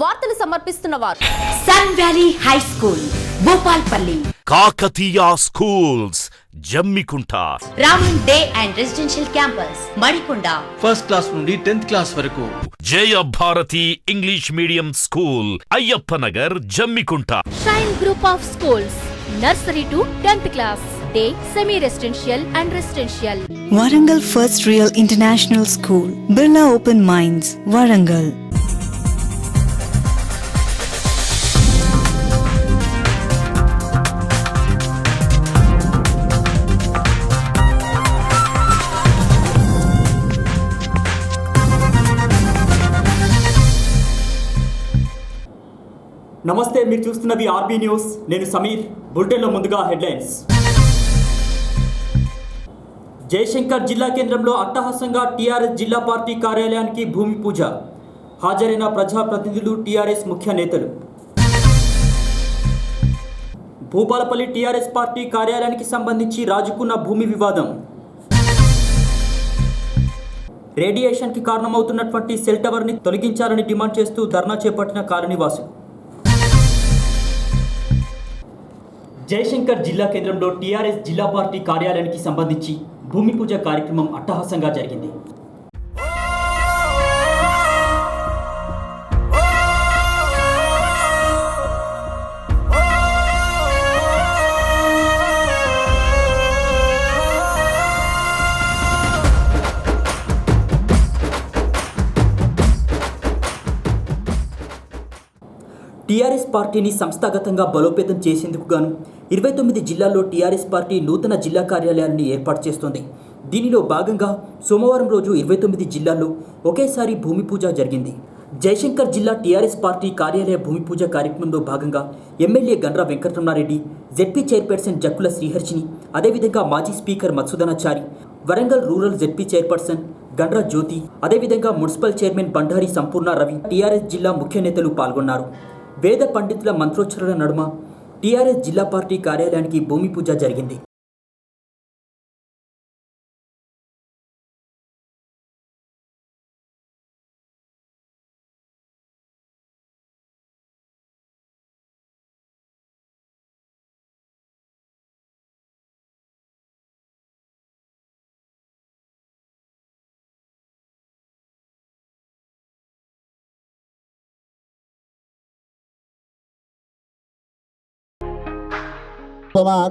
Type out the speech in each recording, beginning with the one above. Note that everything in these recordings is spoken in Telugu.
వార్తలు సమర్పిస్తున్న వారు Sun Valley high school Bhupalpally, Kakatiya schools Jammikunta, Raman day and residential campus Madikonda, first class నుండి 10th క్లాస్ వరకు. Jaya Bharati English medium school Ayyappa Nagar Jammikunta. Shine group of schools nursery to 10th class, day semi residential and residential. Warangal First Real International School, Birla Open Minds, Warangal. నమస్తే, మీరు చూస్తున్నది ఆర్బీ న్యూస్. నేను సమీర్. బులెటిన్లో ముందుగా హెడ్లైన్స్. జయశంకర్ జిల్లా కేంద్రంలో అట్టహాసంగా టీఆర్ఎస్ జిల్లా పార్టీ కార్యాలయానికి భూమి పూజ. హాజరైన ప్రజాప్రతినిధులు, టీఆర్ఎస్ ముఖ్య నేతలు. భూపాలపల్లి టీఆర్ఎస్ పార్టీ కార్యాలయానికి సంబంధించి రాజుకున్న భూమి వివాదం. రేడియేషన్కి కారణమవుతున్నటువంటి సెల్ టవర్ని తొలగించాలని డిమాండ్ చేస్తూ ధర్నా చేపట్టిన కాలనీవాసులు. జయశంకర్ జిల్లా కేంద్రంలో టీఆర్ఎస్ జిల్లా పార్టీ కార్యాలయానికి సంబంధించి భూమి పూజ కార్యక్రమం అట్టహాసంగా జరిగింది. టీఆర్ఎస్ పార్టీని సంస్థాగతంగా బలోపేతం చేసేందుకు గాను 29 జిల్లాల్లో టీఆర్ఎస్ పార్టీ నూతన జిల్లా కార్యాలయాన్ని ఏర్పాటు చేస్తోంది. దీనిలో భాగంగా సోమవారం రోజు 29 జిల్లాల్లో ఒకేసారి భూమి పూజ జరిగింది. జయశంకర్ జిల్లా టీఆర్ఎస్ పార్టీ కార్యాలయ భూమి పూజ కార్యక్రమంలో భాగంగా MLA Gandra Venkataramana Reddy, ZP chairperson Jakkula Sriharshini, అదేవిధంగా మాజీ speaker Madhusudhanachari, Warangal rural ZP chairperson Gandra Jyothi, అదేవిధంగా మున్సిపల్ చైర్మన్ బండారి సంపూర్ణ రవి, టీఆర్ఎస్ జిల్లా ముఖ్య నేతలు పాల్గొన్నారు. వేద పండితుల మంత్రోచ్చరణ నడుమ టీఆర్ఎస్ జిల్లా పార్టీ కార్యాలయానికి భూమి పూజ జరిగింది.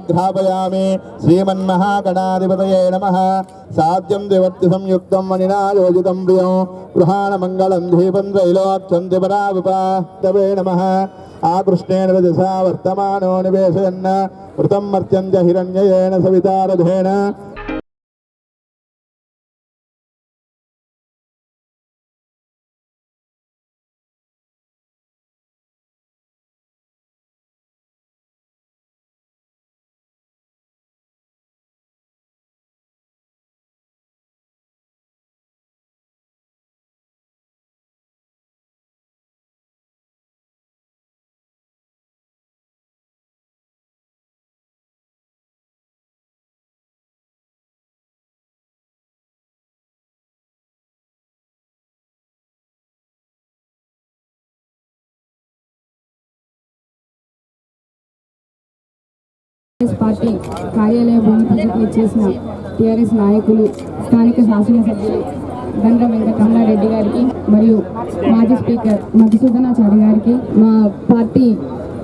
ఘ్రాపయామి. శ్రీమన్మహాగణాధిపతయే నమః. సాధ్యం దివర్తి సంయుక్తం మణినా యోజితం ప్రియం గృహాణమంగళం దీపం త్రైలోక్యం దిపరావిపాతవే నమః. ఆకృష్ణేన రజసా వర్తమానో నివేశయన్న వృతం మర్త్యం చ హిరణ్యయేన సవితారథేన. పార్టీ కార్యాలయ భూమి పూజకు ఇచ్చేసిన టీఆర్ఎస్ నాయకులు, స్థానిక శాసనసభ్యులు గండ్ర వెంకటరమణారెడ్డి గారికి మరియు మాజీ స్పీకర్ మధుసూదనాచారి గారికి, మా పార్టీ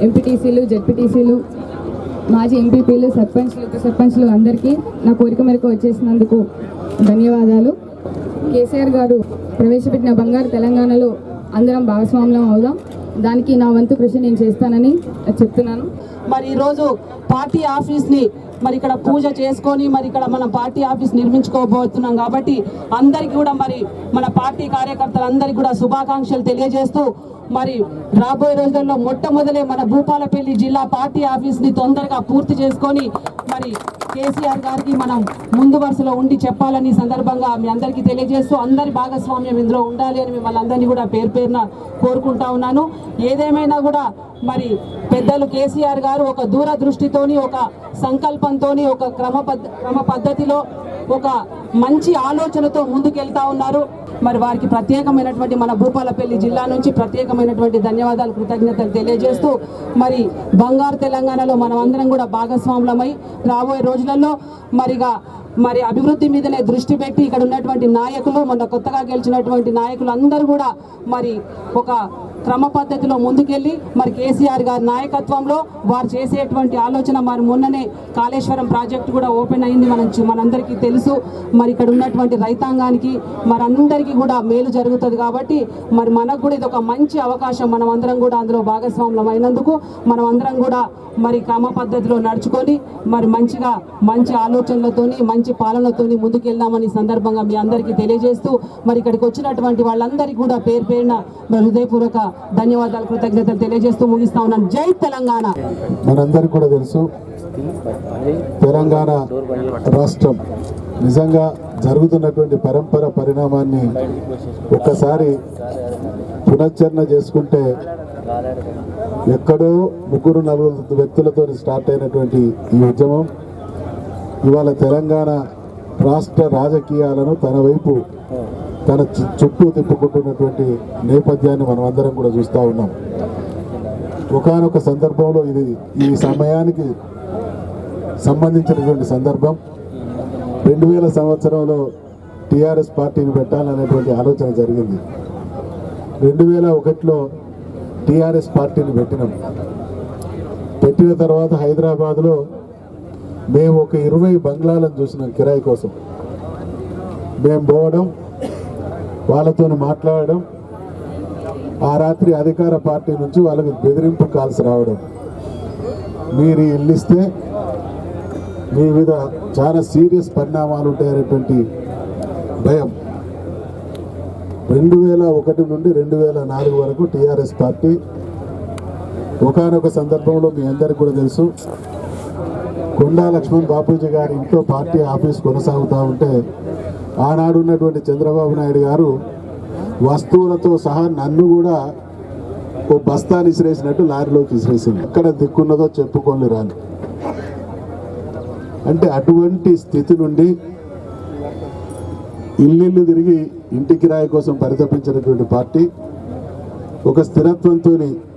ఎంపీటీసీలు, జెడ్పీటీసీలు, మాజీ ఎంపీపీలు, సర్పంచ్లు అందరికీ నా కోరిక మేరకు వచ్చేసినందుకు ధన్యవాదాలు. కేసీఆర్ గారు ప్రవేశపెట్టిన బంగారు తెలంగాణలో అందరం భాగస్వామ్యం అవుదాం. దానికి నా వంతు కృషి నేను చేస్తానని చెప్తున్నాను. మరి ఈరోజు పార్టీ ఆఫీస్ని మరి ఇక్కడ పూజ చేసుకొని మరి ఇక్కడ మనం పార్టీ ఆఫీస్ నిర్మించుకోబోతున్నాం కాబట్టి అందరికీ కూడా మరి మన పార్టీ కార్యకర్తలందరికీ కూడా శుభాకాంక్షలు తెలియజేస్తూ మరి రాబోయే రోజుల్లో మొట్టమొదలే మన భూపాలపల్లి జిల్లా పార్టీ ఆఫీస్ని తొందరగా పూర్తి చేసుకొని మరి కేసీఆర్ గారికి మనం ముందు వరుసలో ఉండి చెప్పాలని సందర్భంగా మీ అందరికీ తెలియజేస్తూ అందరి భాగస్వామ్యం ఇందులో ఉండాలి అని మిమ్మల్ని అందరినీ కూడా పేరు పేరున కోరుకుంటా ఉన్నాను. ఏదేమైనా కూడా మరి పెద్దలు కేసీఆర్ గారు ఒక దూరదృష్టితోని, ఒక సంకల్పంతోని, ఒక క్రమ పద్ధతిలో ఒక మంచి ఆలోచనతో ముందుకెళ్తా ఉన్నారు. మరి వారికి ప్రత్యేకమైనటువంటి మన భూపాలపల్లి జిల్లా నుంచి ప్రత్యేకమైనటువంటి ధన్యవాదాలు, కృతజ్ఞతలు తెలియజేస్తూ మరి బంగారు తెలంగాణలో మనం అందరం కూడా భాగస్వాములమై రాబోయే రోజులలో మరి అభివృద్ధి మీదనే దృష్టి పెట్టి ఇక్కడ ఉన్నటువంటి నాయకులు, మొన్న కొత్తగా గెలిచినటువంటి నాయకులు అందరూ కూడా మరి ఒక క్రమ పద్ధతిలో ముందుకెళ్ళి మరి కేసీఆర్ గారి నాయకత్వంలో వారు చేసేటువంటి ఆలోచన, మరి మొన్ననే కాళేశ్వరం ప్రాజెక్టు కూడా ఓపెన్ అయింది, మనందరికీ తెలుసు. మరి ఇక్కడ ఉన్నటువంటి రైతాంగానికి మరి అందరికీ కూడా మేలు జరుగుతుంది కాబట్టి మరి మనకు కూడా ఇది ఒక మంచి అవకాశం. మనం అందరం కూడా అందులో భాగస్వాములం అయినందుకు మనం అందరం కూడా మరి క్రమ పద్ధతిలో నడుచుకొని మరి మంచి ఆలోచనలతోని మంచి పాలనతోని ముందుకెళ్దామని సందర్భంగా మీ అందరికీ తెలియజేస్తూ మరి ఇక్కడికి వచ్చినటువంటి వాళ్ళందరికీ కూడా పేరు పేరున హృదయపూర్వక ధన్యవాదాలు, కృతజ్ఞతలు తెలియజేస్తూ ముగిస్తా ఉన్నాను. జై తెలంగాణ. మనందరికీ కూడా తెలుసు, తెలంగాణ రాష్ట్రం నిజంగా జరుగుతున్నటువంటి పరిణామాన్ని ఒక్కసారి పునశ్చరణ చేసుకుంటే ఎక్కడో 3-4 వ్యక్తులతో స్టార్ట్ అయినటువంటి ఈ ఉద్యమం ఇవాళ తెలంగాణ రాష్ట్ర రాజకీయాలను తన వైపు తన చుట్టూ తిప్పుకుంటున్నటువంటి నేపథ్యాన్ని మనం అందరం కూడా చూస్తూ ఉన్నాం. ఒకానొక సందర్భంలో ఈ సమయానికి సంబంధించినటువంటి సందర్భం 2000 సంవత్సరంలో టీఆర్ఎస్ పార్టీని పెట్టాలనేటువంటి ఆలోచన జరిగింది. 2001లో టీఆర్ఎస్ పార్టీని పెట్టిన తర్వాత హైదరాబాద్లో మేము ఒక 20 బంగ్లాలను చూసినాం కిరాయి కోసం. మేము పోవడం, వాళ్ళతో మాట్లాడడం, ఆ రాత్రి అధికార పార్టీ నుంచి వాళ్ళకి బెదిరింపు కాల్స్ రావడం, మీరు ఇల్లు ఇస్తే మీ మీద చాలా సీరియస్ పరిణామాలు ఉంటాయనేటువంటి భయం. 2001 నుండి 2004 వరకు టీఆర్ఎస్ పార్టీ ఒకానొక సందర్భంలో మీ అందరికీ కూడా తెలుసు, కొండా లక్ష్మణ్ బాపూజీ గారి ఇంట్లో పార్టీ ఆఫీస్ కొనసాగుతూ ఉంటే ఆనాడు ఉన్నటువంటి చంద్రబాబు నాయుడు గారు వస్తువులతో సహా నన్ను కూడా ఓ బస్తాని విసిరేసినట్టు లారీలోకి విసిరేసింది. ఎక్కడ దిక్కున్నదో చెప్పుకొని రాను. అంటే అటువంటి స్థితి నుండి ఇల్లు తిరిగి ఇంటి కిరాయి కోసం పరితపించినటువంటి పార్టీ ఒక స్థిరత్వంతో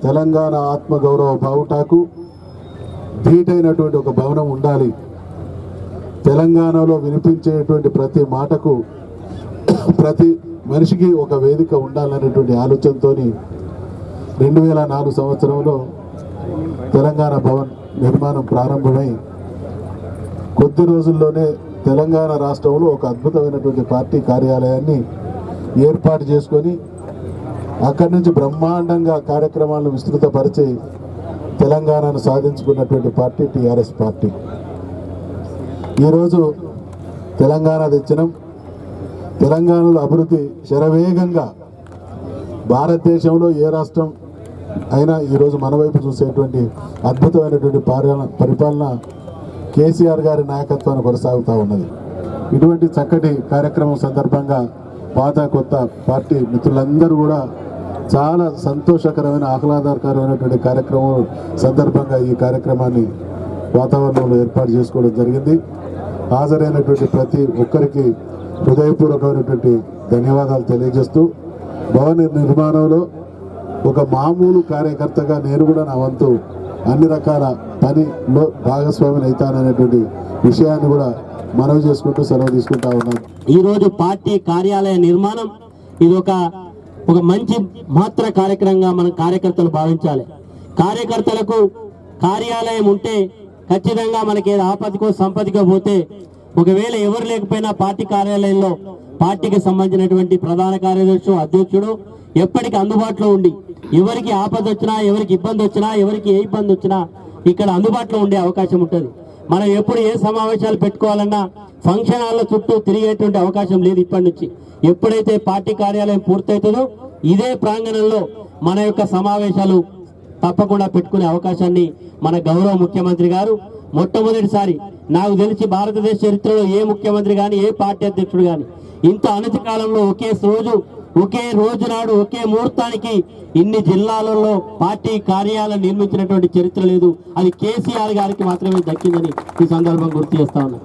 తెలంగాణ ఆత్మగౌరవ బావుటాకు ధీటైనటువంటి ఒక భవనం ఉండాలి, తెలంగాణలో వినిపించేటువంటి ప్రతి మాటకు ప్రతి మనిషికి ఒక వేదిక ఉండాలనేటువంటి ఆలోచనతో 2004 సంవత్సరంలో తెలంగాణ భవన్ నిర్మాణం ప్రారంభమై కొద్ది రోజుల్లోనే తెలంగాణ రాష్ట్రంలో ఒక అద్భుతమైనటువంటి పార్టీ కార్యాలయాన్ని ఏర్పాటు చేసుకొని అక్కడి నుంచి బ్రహ్మాండంగా కార్యక్రమాలను విస్తృతపరిచి తెలంగాణను సాధించుకున్నటువంటి పార్టీ టీఆర్ఎస్ పార్టీ. ఈరోజు తెలంగాణ తెచ్చినాం. తెలంగాణలో అభివృద్ధి శరవేగంగా భారతదేశంలో ఏ రాష్ట్రం అయినా ఈరోజు మన వైపు చూసేటువంటి అద్భుతమైనటువంటి పరిపాలన కేసీఆర్ గారి నాయకత్వాన్ని కొనసాగుతూ ఉన్నది. ఇటువంటి చక్కటి కార్యక్రమం సందర్భంగా పాత కొత్త పార్టీ మిత్రులందరూ కూడా చాలా సంతోషకరమైన ఆహ్లాదకరమైనటువంటి కార్యక్రమం సందర్భంగా ఈ కార్యక్రమాన్ని వాతావరణంలో ఏర్పాటు చేసుకోవడం జరిగింది. హాజరైనటువంటి ప్రతి ఒక్కరికి హృదయపూర్వకమైనటువంటి ధన్యవాదాలు తెలియజేస్తూ భవన నిర్మాణంలో ఒక మామూలు కార్యకర్తగా నేను కూడా నా వంతు అన్ని రకాల పనిలో భాగస్వామిని అవుతాననేటువంటి విషయాన్ని కూడా మనవి చేసుకుంటూ సెలవు తీసుకుంటా ఉన్నాను. ఈరోజు పార్టీ కార్యాలయ నిర్మాణం ఇది ఒక మంచి మహత్తర కార్యక్రమంగా మనం కార్యకర్తలు భావించాలి. కార్యకర్తలకు కార్యాలయం ఉంటే ఖచ్చితంగా మనకి ఏదో ఆపదకో సంపదకో పోతే ఒకవేళ ఎవరు లేకపోయినా పార్టీ కార్యాలయంలో పార్టీకి సంబంధించినటువంటి ప్రధాన కార్యదర్శి అధ్యక్షుడు ఎప్పటికీ అందుబాటులో ఉండి ఎవరికి ఆపద వచ్చినా ఎవరికి ఇబ్బంది వచ్చినా ఎవరికి ఏ ఇబ్బంది వచ్చినా ఇక్కడ అందుబాటులో ఉండే అవకాశం ఉంటుంది. మనం ఎప్పుడు ఏ సమావేశాలు పెట్టుకోవాలన్నా ఫంక్షన్ హాల్ల చుట్టూ తిరిగేటువంటి అవకాశం లేదు. ఇప్పటి నుంచి ఎప్పుడైతే పార్టీ కార్యాలయం పూర్తవుతుందో ఇదే ప్రాంగణంలో మన యొక్క సమావేశాలు తప్పకుండా పెట్టుకునే అవకాశాన్ని మన గౌరవ ముఖ్యమంత్రి గారు మొట్టమొదటిసారి నాకు తెలిసి భారతదేశ చరిత్రలో ఏ ముఖ్యమంత్రి కానీ ఏ పార్టీ అధ్యక్షుడు కానీ ఇంత అనతి కాలంలో ఒకే రోజు నాడు ఒకే ముహూర్తానికి ఇన్ని జిల్లాలలో పార్టీ కార్యాలయం నిర్మించినటువంటి చరిత్ర లేదు. అది కేసీఆర్ గారికి మాత్రమే దక్కిందని ఈ సందర్భం గుర్తు చేస్తా ఉన్నా.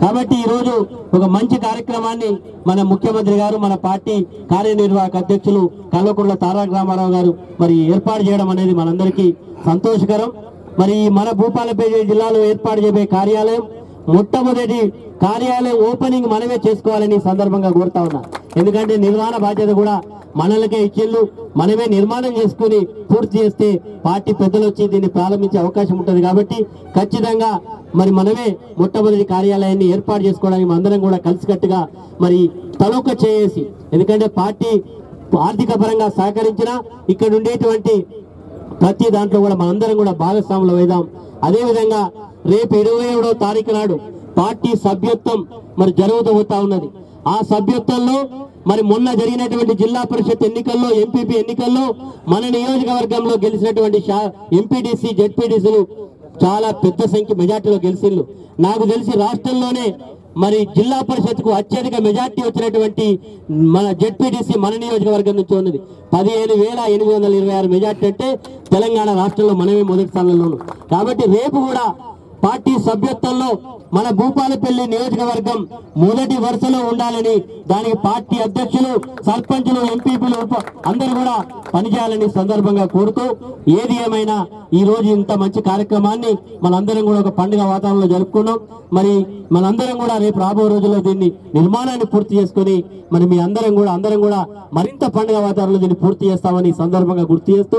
కాబట్టి ఈరోజు ఒక మంచి కార్యక్రమాన్ని మన ముఖ్యమంత్రి గారు, మన పార్టీ కార్యనిర్వాహక అధ్యక్షులు కల్వకుంట్ల తారక రామారావు గారు మరి ఏర్పాటు చేయడం అనేది మనందరికీ సంతోషకరం. మరి మన భూపాలపల్లి జిల్లాలో ఏర్పాటు చేయబోయే కార్యాలయం మొట్టమొదటి కార్యాలయం ఓపెనింగ్ మనమే చేసుకోవాలని సందర్భంగా కోరుతా ఉన్నా. ఎందుకంటే నిర్వహణ బాధ్యత కూడా మనలకే ఇచ్చిళ్ళు, మనమే నిర్మాణం చేసుకుని పూర్తి చేస్తే పార్టీ పెద్దలు వచ్చి దీన్ని ప్రారంభించే అవకాశం ఉంటుంది. కాబట్టి ఖచ్చితంగా మరి మనమే మొట్టమొదటి కార్యాలయాన్ని ఏర్పాటు చేసుకోవడానికి అందరం కూడా కలిసికట్టుగా మరి తలొక్క చేసి, ఎందుకంటే పార్టీ ఆర్థిక పరంగా సహకరించినా ఇక్కడ ఉండేటువంటి ప్రతి దాంట్లో కూడా మనందరం కూడా భాగస్వాములు అవుదాం. అదేవిధంగా రేపు 27వ తారీఖు నాడు పార్టీ సభ్యత్వం మరి జరుగుతూ పోతా ఉన్నది. ఆ సభ్యత్వంలో మరి మొన్న జరిగినటువంటి జిల్లా పరిషత్ ఎన్నికల్లో, ఎంపీపీ ఎన్నికల్లో మన నియోజకవర్గంలో గెలిచినటువంటి ఎంపీటీసీ, జెడ్పీటీసీలు చాలా పెద్ద సంఖ్య మెజార్టీలో గెలిచిండ్రు. నాకు తెలిసి రాష్ట్రంలోనే మరి జిల్లా పరిషత్కు అత్యధిక మెజార్టీ వచ్చినటువంటి మన జెడ్పీటీసీ మన నియోజకవర్గం నుంచి ఉన్నది. 15,826 మెజార్టీ అంటే తెలంగాణ రాష్ట్రంలో మనమే మొదటి స్థానంలోను. కాబట్టి రేపు కూడా పార్టీ సభ్యత్వంలో మన భూపాలపల్లి నియోజకవర్గం మొదటి వరుసలో ఉండాలని, దానికి పార్టీ అధ్యక్షులు, సర్పంచులు, ఎంపీపీలు అందరూ కూడా పనిచేయాలని సందర్భంగా కోరుతూ, ఏది ఏమైనా ఈ రోజు ఇంత మంచి కార్యక్రమాన్ని మనందరం కూడా ఒక పండుగ వాతావరణంలో జరుపుకున్నాం. మరి మనందరం కూడా రేపు రాబో రోజుల్లో దీన్ని నిర్మాణాన్ని పూర్తి చేసుకుని మరి మీ అందరం కూడా మరింత పండుగ వాతావరణంలో దీన్ని పూర్తి చేస్తామని సందర్భంగా గుర్తు చేస్తూ,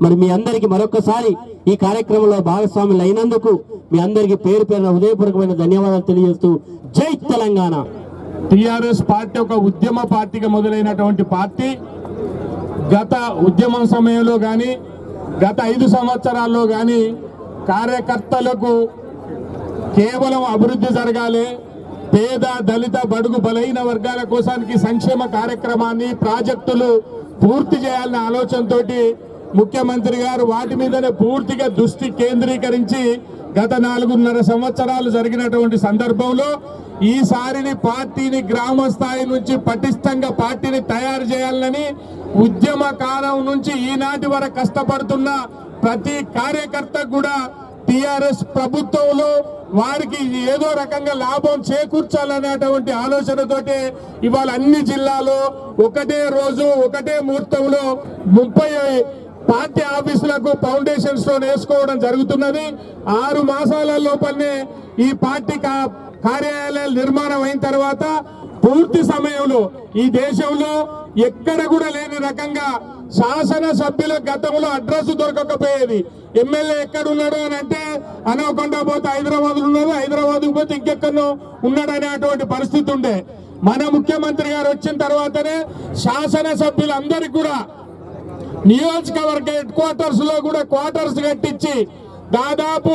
మరి మీ అందరికీ మరొకసారి ఈ కార్యక్రమంలో భాగస్వాములు అయినందుకు మీ అందరికీ పేరు పేరున హృదయపూర్వకమైన ధన్యవాదాలు తెలియజేస్తూ జై తెలంగాణ. టిఆర్ఎస్ పార్టీ ఒక ఉద్యమ పార్టీగా మొదలైనటువంటి పార్టీ గత ఉద్యమం సమయంలో కానీ గత 5 సంవత్సరాల్లో కానీ కార్యకర్తలకు కేవలం అభివృద్ధి జరగాలి, పేద, దళిత, బడుగు, బలహీన వర్గాల కోసానికి సంక్షేమ కార్యక్రమాన్ని, ప్రాజెక్టులు పూర్తి చేయాలనే ఆలోచనతోటి ముఖ్యమంత్రి గారు వాటి మీదనే పూర్తిగా దృష్టి కేంద్రీకరించి గత 4.5 సంవత్సరాలు జరిగినటువంటి సందర్భంలో ఈసారిని పార్టీని గ్రామ స్థాయి నుంచి పటిష్టంగా పార్టీని తయారు చేయాలని ఉద్యమ కాలం నుంచి ఈనాటి వరకు కష్టపడుతున్న ప్రతి కార్యకర్త కూడా టిఆర్ఎస్ ప్రభుత్వంలో వారికి ఏదో రకంగా లాభం చేకూర్చాలనేటువంటి ఆలోచనతోటి ఇవాళ అన్ని జిల్లాలో ఒకటే రోజు ఒకటే ముహూర్తంలో 30 పార్టీ ఆఫీసులకు ఫౌండేషన్ స్టోన్ వేసుకోవడం జరుగుతున్నది. 6 మాసాల లోపలనే ఈ పార్టీ కార్యాలయాల నిర్మాణం అయిన తర్వాత పూర్తి సమయంలో ఈ దేశంలో ఎక్కడ కూడా లేని రకంగా శాసన సభ్యుల గతంలో అడ్రస్ దొరకకపోయేది. ఎమ్మెల్యే ఎక్కడ ఉన్నాడు అని అంటే అనవకొండ పోతే హైదరాబాద్ ఉన్నాడు, హైదరాబాద్ పోతే ఇంకెక్కడో ఉన్నాడు అనేటువంటి పరిస్థితి ఉండే. మన ముఖ్యమంత్రి గారు వచ్చిన తర్వాతనే శాసన సభ్యులందరికీ కూడా నియోజకవర్గ హెడ్ క్వార్టర్స్ లో కూడా క్వార్టర్స్ కట్టించి దాదాపు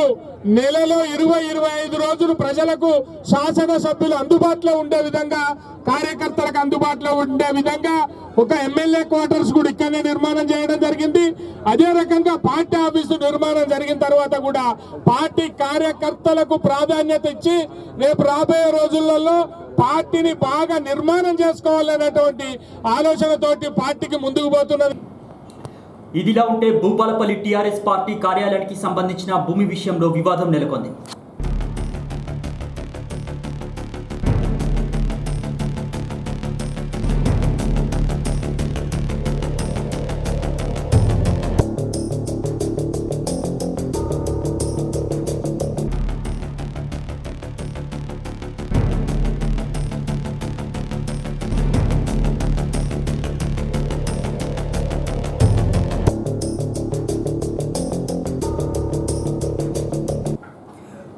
నెలలో 20-25 రోజులు ప్రజలకు శాసన సభ్యులు అందుబాటులో ఉండే విధంగా, కార్యకర్తలకు అందుబాటులో ఉండే విధంగా ఒక ఎమ్మెల్యే క్వార్టర్స్ కూడా ఇక్కడనే నిర్మాణం చేయడం జరిగింది. అదే రకంగా పార్టీ ఆఫీసు నిర్మాణం జరిగిన తర్వాత కూడా పార్టీ కార్యకర్తలకు ప్రాధాన్యత ఇచ్చి రేపు రాబోయే రోజులలో పార్టీని బాగా నిర్మాణం చేసుకోవాలనేటువంటి ఆలోచనతోటి పార్టీకి ముందుకు పోతున్నది. ఇదిలా ఉంటే భూపాలపల్లి టీఆర్ఎస్ పార్టీ కార్యాలయానికి సంబంధించిన భూమి విషయంలో వివాదం నెలకొంది.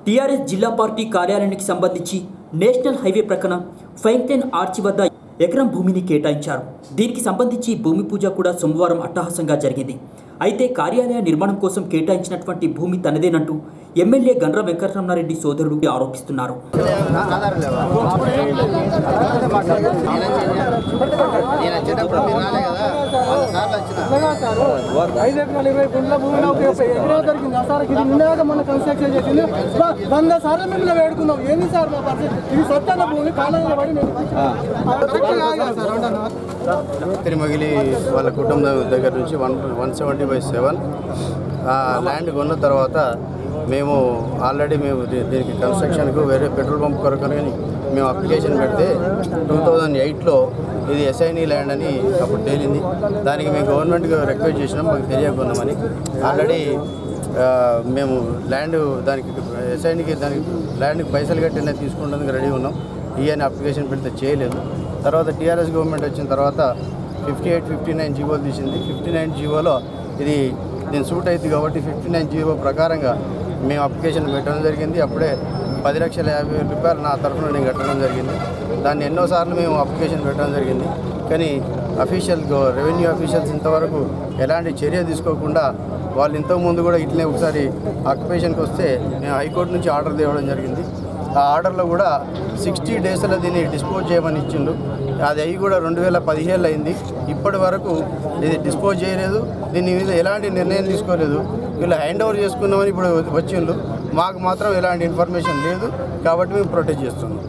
టీఆర్ఎస్ జిల్లా పార్టీ కార్యాలయానికి సంబంధించి నేషనల్ హైవే ప్రక్కన ఫౌంటైన్ ఆర్చి వద్ద ఎకరం భూమిని కేటాయించారు. దీనికి సంబంధించి భూమి పూజ కూడా సోమవారం అట్టహాసంగా జరిగింది. అయితే కార్యాలయ నిర్మాణం కోసం కేటాయించినటువంటి భూమి తనదేనంటూ ఎమ్మెల్యే గండ్ర వెంకటరమణారెడ్డి సోదరుడు ఆరోపిస్తున్నారు. తిరుమగిలి వాళ్ళ కుటుంబం దగ్గర నుంచి 170/7 ల్యాండ్ కొన్న తర్వాత మేము ఆల్రెడీ దీనికి కన్స్ట్రక్షన్కు వేరే పెట్రోల్ పంప్ కొరకు మేము అప్లికేషన్ పెడితే 2008లో ఇది ఎస్ఐని ల్యాండ్ అని అప్పుడు తేలింది. దానికి మేము గవర్నమెంట్కి రిక్వెస్ట్ చేసినాం, మాకు తెలియకున్నామని. ఆల్రెడీ మేము ల్యాండ్ దానికి ఎస్ఐనికి దానికి ల్యాండ్కి పైసలు కట్టిన తీసుకుంటానికి రెడీ ఉన్నాం. అని అప్లికేషన్ పెడితే చేయలేదు. తర్వాత టీఆర్ఎస్ గవర్నమెంట్ వచ్చిన తర్వాత 58, 59 జీవోలు తీసింది. 59 జీవోలో ఇది దీని సూట్ అవుతుంది కాబట్టి 59 జీవో ప్రకారంగా మేము అప్లికేషన్ పెట్టడం జరిగింది. అప్పుడే 10,50,000 రూపాయలు నా తరఫున నేను కట్టడం జరిగింది. దాన్ని ఎన్నోసార్లు మేము అప్లికేషన్ పెట్టడం జరిగింది. కానీ రెవెన్యూ అఫీషియల్స్ ఇంతవరకు ఎలాంటి చర్య తీసుకోకుండా వాళ్ళు ఇంతకుముందు కూడా ఇట్లనే ఒకసారి ఆక్యుపేషన్కి వస్తే మేము హైకోర్టు నుంచి ఆర్డర్ తేవడం జరిగింది. ఆ ఆర్డర్లో కూడా 60 డేస్లో దీన్ని డిస్పోజ్ చేయమని ఇచ్చిండు. అది అవి కూడా 2017 అయింది. ఇప్పటి వరకు ఇది డిస్పోజ్ చేయలేదు. దీని మీద ఎలాంటి నిర్ణయం తీసుకోలేదు. వీళ్ళు హ్యాండ్ ఓవర్ చేసుకున్నామని ఇప్పుడు వచ్చిండ్రు. మాకు మాత్రం ఎలాంటి ఇన్ఫర్మేషన్ లేదు కాబట్టి మేము ప్రొటెస్ట్ చేస్తున్నాం.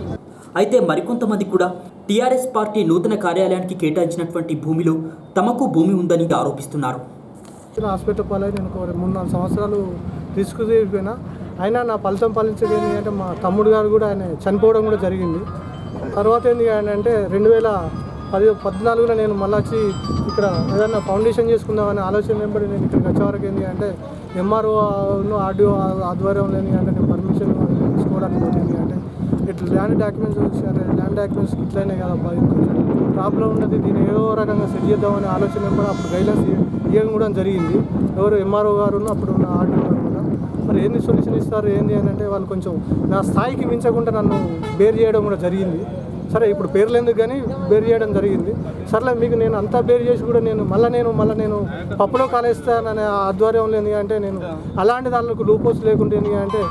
అయితే మరికొంతమంది కూడా టీఆర్ఎస్ పార్టీ నూతన కార్యాలయానికి కేటాయించినటువంటి భూమిలో తమకు భూమి ఉందని ఆరోపిస్తున్నారు. హాస్పిటల్ పాలై నేను 3-4 సంవత్సరాలు తీసుకుపోయినా అయినా నా ఫలితం ఫలించేది ఏంటి అంటే మా తమ్ముడు గారు కూడా ఆయన చనిపోవడం కూడా జరిగింది. తర్వాత ఏంటి అంటే 2014లో నేను మళ్ళీ వచ్చి ఇక్కడ ఏదైనా ఫౌండేషన్ చేసుకుందామనే ఆలోచన వెంబడి నేను ఇక్కడికి వచ్చేవరకు ఏంటి అంటే ఎంఆర్ఓను ఆర్డీఓ ఆధ్వర్యంలో ఏంటి అంటే నేను పర్మిషన్ తీసుకోవడానికి ఏంటి అంటే ఇట్లా ల్యాండ్ డాక్యుమెంట్స్ ఇట్లనే కదా ప్రాబ్లం ఉన్నది, దీన్ని ఏదో రకంగా సెట్ చేద్దామనే ఆలోచన వెంబడి అప్పుడు గైడ్లైన్స్ ఇవ్వడం కూడా జరిగింది. ఎవరు ఎంఆర్ఓ గారు అప్పుడు ఉన్న ఆర్డీఓ గారు కూడా మరి ఏంది సొల్యూషన్ ఇస్తారు ఏంటి అని అంటే వాళ్ళు కొంచెం నా స్థాయికి మించకుండా నన్ను బేర్ చేయడం కూడా జరిగింది. సరే ఇప్పుడు పేర్లు ఎందుకు కానీ బేర్ చేయడం జరిగింది. సర్లే మీకు నేను అంతా బేర్ చేసి కూడా నేను మళ్ళీ నేను పప్పులో కాలేస్తాననే ఆధ్వర్యంలో ఏంటి అంటే నేను అలాంటి దానికి లూపోస్ లేకుంటే ఏంటి అంటే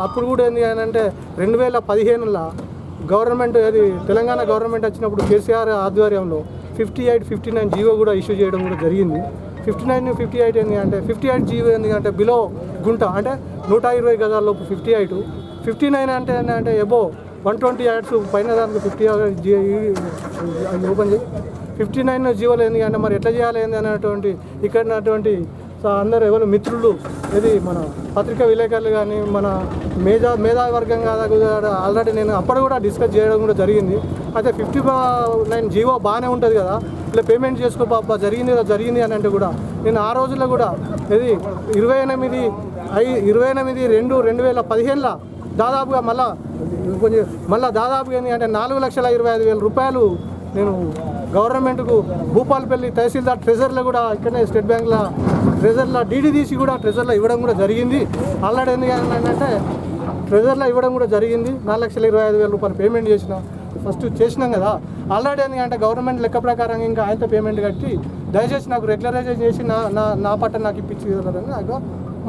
అప్పుడు కూడా ఏంటి అని అంటే 2015లో గవర్నమెంట్ అది తెలంగాణ గవర్నమెంట్ వచ్చినప్పుడు కేసీఆర్ ఆధ్వర్యంలో 58, 59 జీవో కూడా ఇష్యూ చేయడం కూడా జరిగింది. 59, 58 ఏంటి అంటే 58 జీవో ఎందుకంటే బిలో గుంట అంటే 120 గజాల్లోపు 58, 59 అంటే ఎబో 120 యాడ్స్ పైన దానికి 50 ఓపెన్ చేయి 59 జీవోలు ఏంది అంటే మరి ఎట్లా చేయాలి ఏంది అనేటువంటి ఇక్కడ అందరూ ఎవరు మిత్రులు ఇది మన పత్రికా విలేకరులు కానీ మన మేధావర్గం కాదా ఆల్రెడీ నేను అప్పుడు కూడా డిస్కస్ చేయడం కూడా జరిగింది. అయితే 59 జీవో బాగానే ఉంటుంది కదా, ఇలా పేమెంట్ చేసుకో బాబా జరిగింది అని అంటే కూడా నేను ఆ రోజుల్లో కూడా ఇది 28/2/2015లో దాదాపుగా మళ్ళా దాదాపుగా ఏంటి అంటే 4,25,000 రూపాయలు నేను గవర్నమెంట్కు భూపాలపల్లి తహసీల్దార్ ట్రెజర్లో కూడా ఇక్కడనే స్టేట్ బ్యాంక్లో ట్రెజర్లో డీడీ తీసి కూడా ట్రెజర్లో ఇవ్వడం కూడా జరిగింది. ఆల్రెడీ ఏంటంటే ట్రెజర్లో ఇవ్వడం కూడా జరిగింది. 4,25,000 రూపాయలు పేమెంట్ ఫస్ట్ చేసినాం కదా. ఆల్రెడీ ఏంటంటే గవర్నమెంట్ లెక్క ప్రకారం ఇంకా ఆయనతో పేమెంట్ కట్టి దయచేసి నాకు రెగ్యులరైజేషన్ చేసి నా పట్ట నాకు ఇప్పించి నాకు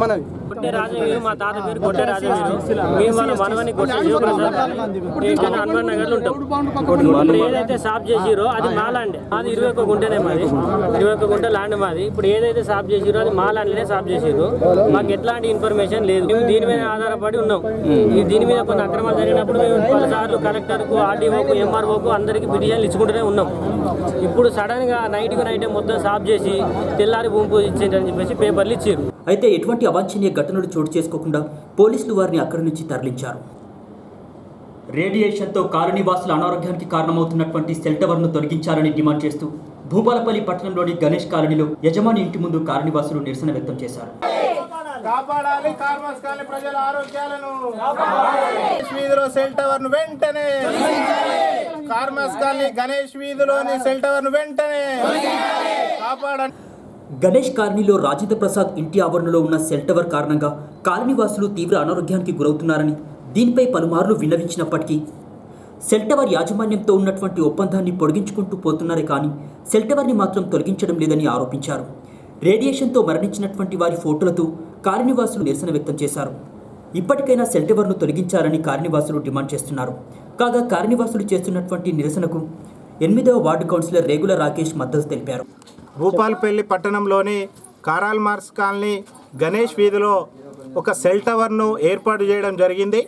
మనది. గొట్టె రాజవీరు మా తాత పేరు గొట్టె రాజవీరు. మేము మన మనవని గొట్టె శివప్రసాద్ హనుమాన్ నగర్లో ఉంటాం. ఇప్పుడు ఏదైతే సాఫ్ చేసిరో అది మా ల్యాండ్, అది 21 గుంటనే మాది, 21 గుంట ల్యాండ్ మాది. ఇప్పుడు ఏదైతే సాఫ్ చేసిరో అది మా ల్యాండ్లోనే సాఫ్ చేసిరు. మాకు ఎట్లాంటి ఇన్ఫర్మేషన్ లేదు. మేము దీని మీద ఆధారపడి ఉన్నాం. దీని మీద కొన్ని అక్రమాలు జరిగినప్పుడు మేము పలుసార్లు కలెక్టర్కు, ఆర్డీఓకు, ఎంఆర్ఓకు అందరికీ పిటిషన్లు ఇచ్చుకుంటూనే ఉన్నాం. ఇప్పుడు సడన్గా నైటే మొత్తం సాఫ్ చేసి తెల్లారి భూమి పూజ ఇచ్చేటని చెప్పేసి పేపర్లు ఇచ్చారు. అయితే ఎటువంటి అవాంఛనీయ ఘటనలు చోటు చేసుకోకుండా పోలీసులు వారిని అక్కడి నుంచి తరలించారు. రేడియేషన్తో కాలనీవాసుల అనారోగ్యానికి కారణమవుతున్నటువంటి సెల్ టవర్ను తొలగించాలని డిమాండ్ చేస్తూ భూపాలపల్లి పట్టణంలోని గణేష్ కాలనీలో యజమాని ఇంటి ముందు కాలనీవాసులు నిరసన వ్యక్తం చేశారు. కాపాడాలి కార్మస్ కాలనీ ప్రజల ఆరోగ్యాలను. గణేష్ వీధిలో సెల్ టవర్ను వెంటనే, కార్మస్ కాలనీ గణేష్ వీధిలోని సెల్ టవర్ను వెంటనే కాపాడాలి. గణేష్ కాలనీలో రాజేంద్ర ప్రసాద్ ఇంటి ఆవరణలో ఉన్న సెల్ టవర్ కారణంగా కాలనీవాసులు తీవ్ర అనారోగ్యానికి గురవుతున్నారని దీనిపై పలుమార్లు విన్నవించినప్పటికీ సెల్ టవర్ యాజమాన్యంతో ఉన్నటువంటి ఒప్పందాన్ని పొడిగించుకుంటూ పోతున్నారే కానీ సెల్ టవర్ని మాత్రం తొలగించడం లేదని ఆరోపించారు. రేడియేషన్తో మరణించినటువంటి వారి ఫోటోలతో కాలనీవాసులు నిరసన వ్యక్తం చేశారు. ఇప్పటికైనా సెల్ టవర్ను తొలగించాలని కాలనీవాసులు డిమాండ్ చేస్తున్నారు. కాగా కాలనీవాసులు చేస్తున్నటువంటి నిరసనకు 8వ వార్డు కౌన్సిలర్ రేగుల రాకేష్ మద్దతు తెలిపారు. భూపాలపల్లి పట్టణంలోని కారాల్ మార్క్స్ కాలనీ గణేష్ వీధిలో ఒక సెల్ టవర్ను ఏర్పాటు చేయడం జరిగింది.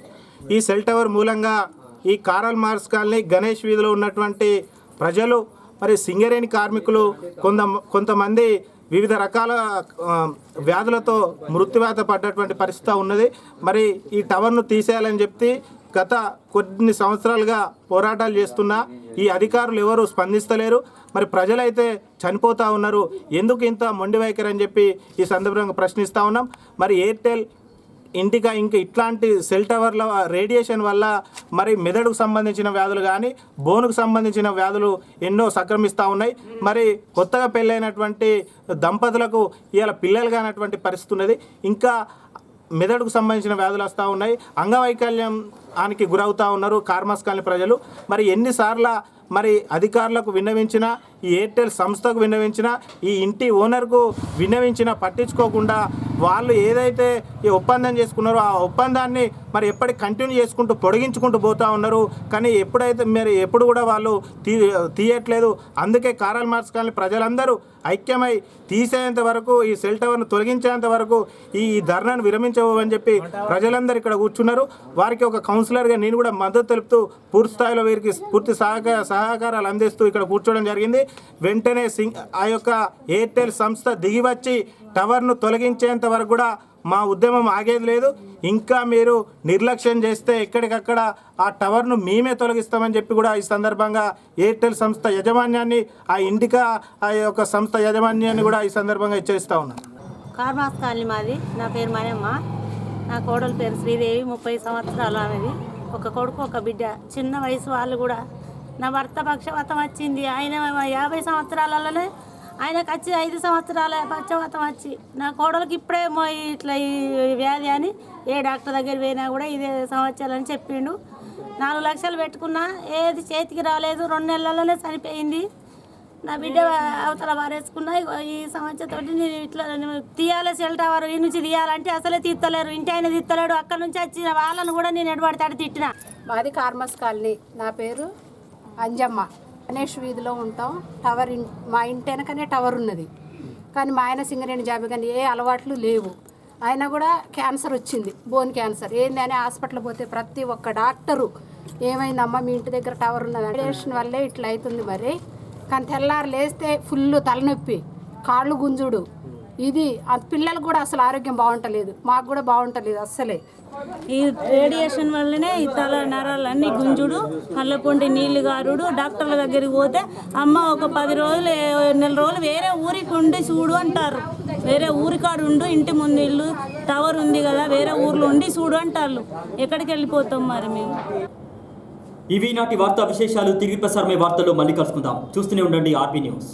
ఈ సెల్ టవర్ మూలంగా ఈ కారాల్ మార్క్స్ కాలనీ గణేష్ వీధిలో ఉన్నటువంటి ప్రజలు మరి సింగరేణి కార్మికులు కొంతమంది వివిధ రకాల వ్యాధులతో మృత్యువాత పడ్డటువంటి పరిస్థితి ఉన్నది. మరి ఈ టవర్ను తీసేయాలని చెప్పి గత కొన్ని సంవత్సరాలుగా పోరాటాలు చేస్తున్నా ఈ అధికారులు ఎవరు స్పందిస్తలేరు. మరి ప్రజలైతే చనిపోతూ ఉన్నారు. ఎందుకు ఇంత మొండి వైఖరి అని చెప్పి ఈ సందర్భంగా ప్రశ్నిస్తూ ఉన్నాం. మరి ఎయిర్టెల్ ఇంటికా ఇంకా ఇట్లాంటి సెల్ టవర్ల రేడియేషన్ వల్ల మరి మెదడుకు సంబంధించిన వ్యాధులు కానీ బోనుకు సంబంధించిన వ్యాధులు ఎన్నో సంక్రమిస్తూ ఉన్నాయి. మరి కొత్తగా పెళ్ళైనటువంటి దంపతులకు ఇవాళ పిల్లలు కానటువంటి పరిస్థితి ఉన్నది. ఇంకా మెదడుకు సంబంధించిన వ్యాధులు వస్తూ ఉన్నాయి. అంగవైకల్యానికి గురవుతూ ఉన్నారు కార్మాస్ కాలనీ ప్రజలు. మరి ఎన్నిసార్లు మరి అధికారులకు విన్నవించినా, ఈ ఎయిర్టెల్ సంస్థకు విన్నవించినా, ఈ ఇంటి ఓనర్కు విన్నవించినా పట్టించుకోకుండా వాళ్ళు ఏదైతే ఈ ఒప్పందం చేసుకున్నారో ఆ ఒప్పందాన్ని మరి ఎప్పటికి కంటిన్యూ చేసుకుంటూ పొడిగించుకుంటూ పోతూ ఉన్నారు. కానీ ఎప్పుడు కూడా వాళ్ళు తీయట్లేదు. అందుకే కారల్ మార్క్స్ కాలనీ ప్రజలందరూ ఐక్యమై తీసేంత వరకు, ఈ సెల్ టవర్ను తొలగించేంత వరకు ఈ ధర్నాను విరమించవని చెప్పి ప్రజలందరూ ఇక్కడ కూర్చున్నారు. వారికి ఒక కౌన్సిలర్గా నేను కూడా మద్దతు తెలుపుతూ పూర్తి స్థాయిలో వీరికి పూర్తి సహకారాలు అందిస్తూ ఇక్కడ కూర్చోవడం జరిగింది. వెంటనే ఆ యొక్క ఎయిర్టెల్ సంస్థ దిగివచ్చి టవర్ను తొలగించేంత వరకు కూడా మా ఉద్యమం ఆగేది లేదు. ఇంకా మీరు నిర్లక్ష్యం చేస్తే ఎక్కడికక్కడ ఆ టవర్ను మేమే తొలగిస్తామని చెప్పి కూడా ఈ సందర్భంగా ఎయిర్టెల్ సంస్థ యాజమాన్యాన్ని, ఆ ఇండికా ఆ యొక్క సంస్థ యాజమాన్యాన్ని కూడా ఈ సందర్భంగా హెచ్చరిస్తూ ఉన్నాను. కార్మాస్ కాలనీ మాది. నా పేరు మనమ్మ. నా కోడలు పేరు శ్రీదేవి. 30 సంవత్సరాలు ఆమెది. ఒక కొడుకు ఒక బిడ్డ. చిన్న వయసు వాళ్ళు కూడా. నా భర్త పక్షవాతం వచ్చింది. ఆయన 50 సంవత్సరాలలోనే ఆయనకు వచ్చి 5 సంవత్సరాల పక్షవాతం వచ్చి నా కోడలికి ఇప్పుడే ఇట్లా ఈ వ్యాధి అని ఏ డాక్టర్ దగ్గర పోయినా కూడా ఇదే సంవత్సరాలని చెప్పిండు. 4 లక్షలు పెట్టుకున్నా ఏది చేతికి రాలేదు. 2 నెలలలోనే చనిపోయింది. నా బిడ్డ అవతల వారేసుకున్నా. ఈ సంవత్సరంతో నేను ఇట్లా తీయాలి సెల్ టవర్ ఈ నుంచి తీయాలంటే అసలే తీస్తలేరు. ఇంటి ఆయన తీస్తలేడు. అక్కడ నుంచి వచ్చిన వాళ్ళను కూడా నేను ఎడబడతాడు తిట్టిన. మాది కార్మస్ కాలనీ. నా పేరు అంజమ్మ. గణేష్ వీధిలో ఉంటాం. టవర్ మా ఇంటి వెనకనే టవర్ ఉన్నది. కానీ మా ఆయన సింగరేణి జాబ్, కానీ ఏ అలవాట్లు లేవు. ఆయన కూడా క్యాన్సర్ వచ్చింది, బోన్ క్యాన్సర్. ఏంది అని హాస్పిటల్ పోతే ప్రతి ఒక్క డాక్టరు ఏమైందమ్మా మీ ఇంటి దగ్గర టవర్ ఉన్నది, రేడియేషన్ వల్లే ఇట్లా అవుతుంది. మరి కానీ తెల్లారు లేస్తే ఫుల్ తలనొప్పి, కాళ్ళు గుంజుడు. ఇది పిల్లలకు కూడా అసలు ఆరోగ్యం బాగుంటలేదు, మాకు కూడా బాగుంటలేదు అస్సలే. ఈ రేడియేషన్ వల్లనే ఈ తల నరాలన్నీ గుంజుడు, కళ్ళపొండి నీళ్లు గారుడు. డాక్టర్ల దగ్గరికి పోతే అమ్మ ఒక 10 రోజులు నెల రోజులు వేరే ఊరికి ఉండి చూడు అంటారు. వేరే ఊరికాడు ఉండు, ఇంటి ముందు ఇల్లు టవర్ ఉంది కదా, వేరే ఊర్లో ఉండి చూడు అంటారు. ఎక్కడికి వెళ్ళిపోతాం మరి మేము? ఇవి నాటి వార్తా విశేషాలు. తిరిగి ప్రసారమే వార్తల్లో మళ్ళీ కలుసుకుందాం. చూస్తూనే ఉండండి ఆర్బీ న్యూస్.